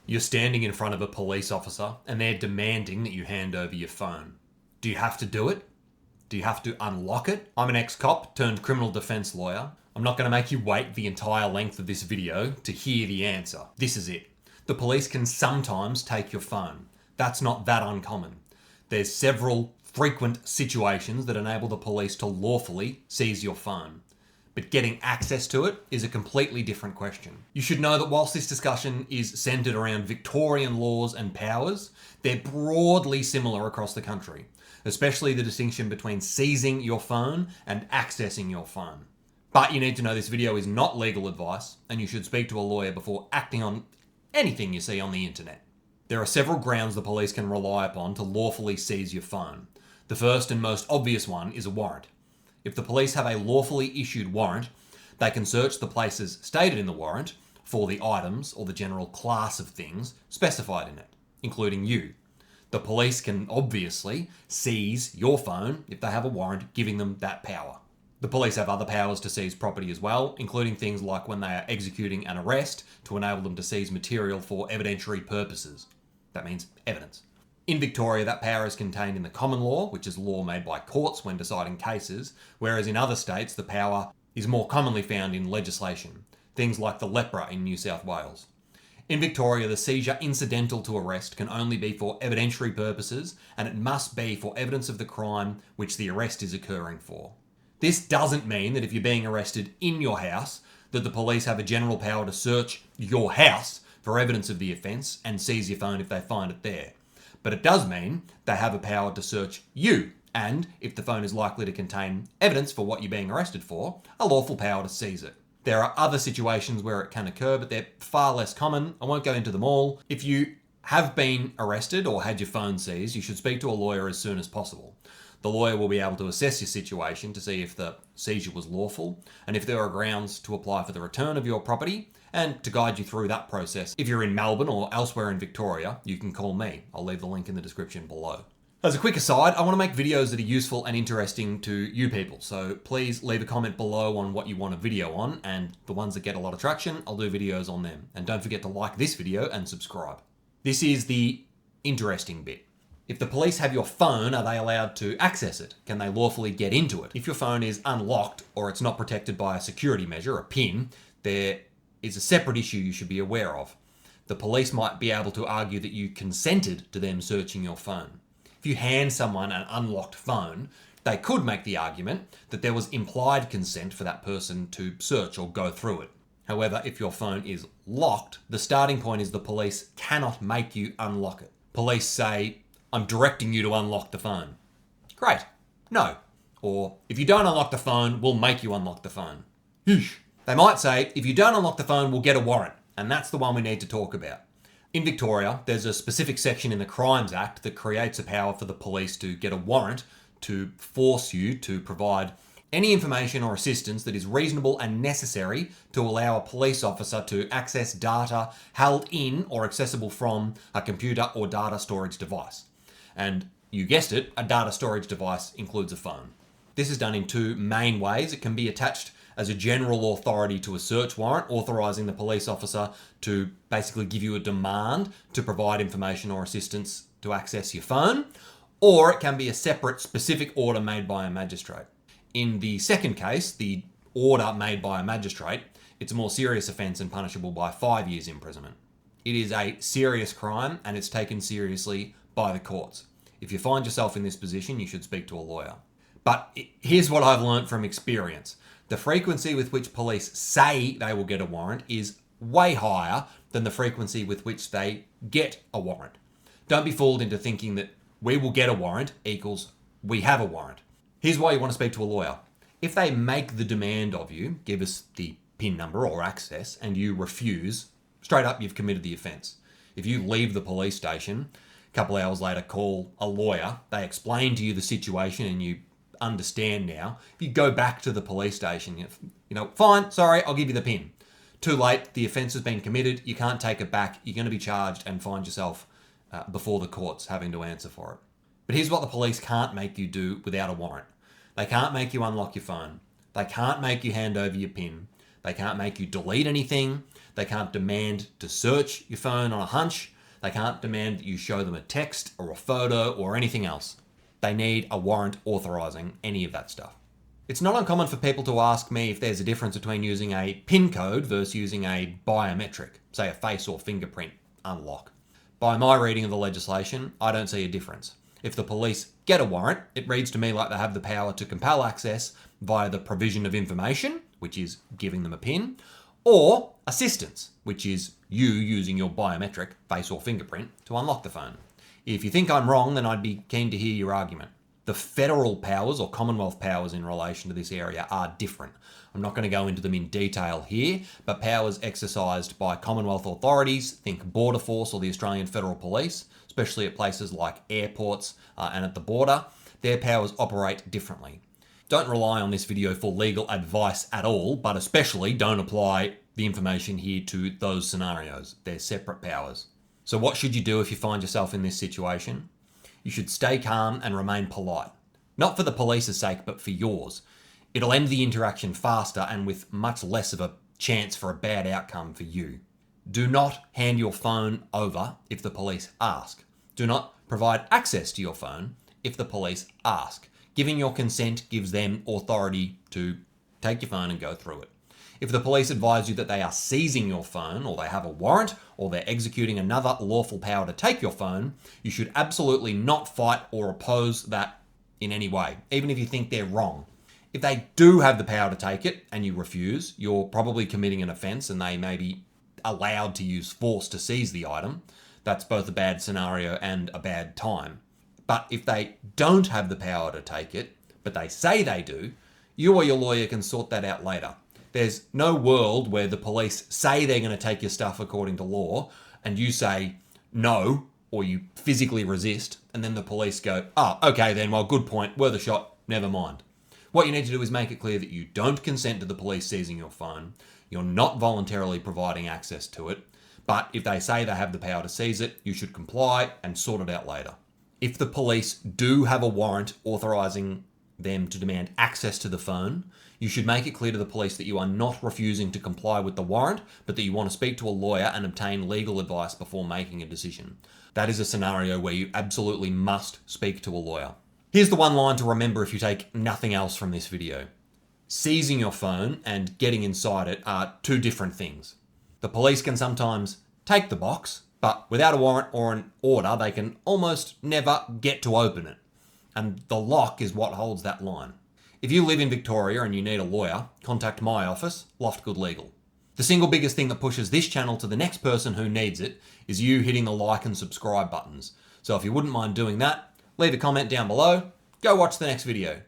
You're standing in front of a police officer and they're demanding that you hand over your phone. Do you have to do it? Do you have to unlock it? I'm an ex-cop turned criminal defense lawyer. I'm not going to make you wait the entire length of this video to hear the answer. This is it. The police can sometimes take your phone. That's not that uncommon. There's several frequent situations that enable the police to lawfully seize your phone. But getting access to it is a completely different question. You should know that whilst this discussion is centred around Victorian laws and powers, they're broadly similar across the country, especially the distinction between seizing your phone and accessing your phone. But you need to know this video is not legal advice, and you should speak to a lawyer before acting on anything you see on the internet. There are several grounds the police can rely upon to lawfully seize your phone. The first and most obvious one is a warrant. If the police have a lawfully issued warrant, they can search the places stated in the warrant for the items or the general class of things specified in it, including you. The police can obviously seize your phone if they have a warrant giving them that power. The police have other powers to seize property as well, including things like when they are executing an arrest to enable them to seize material for evidentiary purposes. That means evidence. In Victoria, that power is contained in the common law, which is law made by courts when deciding cases, whereas in other states the power is more commonly found in legislation, things like the LEPRA in New South Wales. In Victoria, the seizure incidental to arrest can only be for evidentiary purposes, and it must be for evidence of the crime which the arrest is occurring for. This doesn't mean that if you're being arrested in your house, that the police have a general power to search your house for evidence of the offence and seize your phone if they find it there. But it does mean they have a power to search you, and if the phone is likely to contain evidence for what you're being arrested for, a lawful power to seize it. There are other situations where it can occur, but they're far less common. I won't go into them all. If you have been arrested or had your phone seized, you should speak to a lawyer as soon as possible. The lawyer will be able to assess your situation to see if the seizure was lawful and if there are grounds to apply for the return of your property and to guide you through that process. If you're in Melbourne or elsewhere in Victoria, you can call me. I'll leave the link in the description below. As a quick aside, I want to make videos that are useful and interesting to you people, so please leave a comment below on what you want a video on, and the ones that get a lot of traction, I'll do videos on them. And don't forget to like this video and subscribe. This is the interesting bit. If the police have your phone, are they allowed to access it? Can they lawfully get into it? If your phone is unlocked or it's not protected by a security measure, a PIN, there is a separate issue you should be aware of. The police might be able to argue that you consented to them searching your phone. If you hand someone an unlocked phone, they could make the argument that there was implied consent for that person to search or go through it. However, if your phone is locked, the starting point is the police cannot make you unlock it. Police say, I'm directing you to unlock the phone. Great. No. Or, if you don't unlock the phone, we'll make you unlock the phone. Yeesh. They might say, if you don't unlock the phone, we'll get a warrant. And that's the one we need to talk about. In Victoria, there's a specific section in the Crimes Act that creates a power for the police to get a warrant to force you to provide any information or assistance that is reasonable and necessary to allow a police officer to access data held in or accessible from a computer or data storage device. And you guessed it, a data storage device includes a phone. This is done in two main ways. It can be attached as a general authority to a search warrant, authorising the police officer to basically give you a demand to provide information or assistance to access your phone, or it can be a separate specific order made by a magistrate. In the second case, the order made by a magistrate, it's a more serious offence and punishable by 5 years imprisonment. It is a serious crime and it's taken seriously by the courts. If you find yourself in this position, you should speak to a lawyer. But here's what I've learned from experience. The frequency with which police say they will get a warrant is way higher than the frequency with which they get a warrant. Don't be fooled into thinking that we will get a warrant equals we have a warrant. Here's why you want to speak to a lawyer. If they make the demand of you, give us the PIN number or access, and you refuse, straight up you've committed the offence. If you leave the police station, a couple hours later call a lawyer, they explain to you the situation and you understand now. If you go back to the police station, fine, sorry, I'll give you the PIN. Too late, the offence has been committed, you can't take it back, you're going to be charged and find yourself before the courts having to answer for it. But here's what the police can't make you do without a warrant. They can't make you unlock your phone. They can't make you hand over your PIN. They can't make you delete anything. They can't demand to search your phone on a hunch. They can't demand that you show them a text or a photo or anything else. They need a warrant authorizing any of that stuff. It's not uncommon for people to ask me if there's a difference between using a PIN code versus using a biometric, say a face or fingerprint unlock. By my reading of the legislation, I don't see a difference. If the police get a warrant, it reads to me like they have the power to compel access via the provision of information, which is giving them a PIN, or assistance, which is you using your biometric, face or fingerprint, to unlock the phone. If you think I'm wrong, then I'd be keen to hear your argument. The federal powers or Commonwealth powers in relation to this area are different. I'm not going to go into them in detail here, but powers exercised by Commonwealth authorities, think Border Force or the Australian Federal Police, especially at places like airports and at the border, their powers operate differently. Don't rely on this video for legal advice at all, but especially don't apply the information here to those scenarios. They're separate powers. So what should you do if you find yourself in this situation? You should stay calm and remain polite. Not for the police's sake, but for yours. It'll end the interaction faster and with much less of a chance for a bad outcome for you. Do not hand your phone over if the police ask. Do not provide access to your phone if the police ask. Giving your consent gives them authority to take your phone and go through it. If the police advise you that they are seizing your phone, or they have a warrant, or they're executing another lawful power to take your phone, you should absolutely not fight or oppose that in any way, even if you think they're wrong. If they do have the power to take it and you refuse, you're probably committing an offence and they may be allowed to use force to seize the item. That's both a bad scenario and a bad time. But if they don't have the power to take it, but they say they do, you or your lawyer can sort that out later. There's no world where the police say they're going to take your stuff according to law and you say no, or you physically resist, and then the police go, okay then, well, good point, worth a shot, never mind. What you need to do is make it clear that you don't consent to the police seizing your phone, you're not voluntarily providing access to it, but if they say they have the power to seize it, you should comply and sort it out later. If the police do have a warrant authorising them to demand access to the phone, you should make it clear to the police that you are not refusing to comply with the warrant, but that you want to speak to a lawyer and obtain legal advice before making a decision. That is a scenario where you absolutely must speak to a lawyer. Here's the one line to remember if you take nothing else from this video. Seizing your phone and getting inside it are two different things. The police can sometimes take the box, but without a warrant or an order, they can almost never get to open it. And the lock is what holds that line. If you live in Victoria and you need a lawyer, contact my office, Loftgood Legal. The single biggest thing that pushes this channel to the next person who needs it is you hitting the like and subscribe buttons. So if you wouldn't mind doing that, leave a comment down below. Go watch the next video.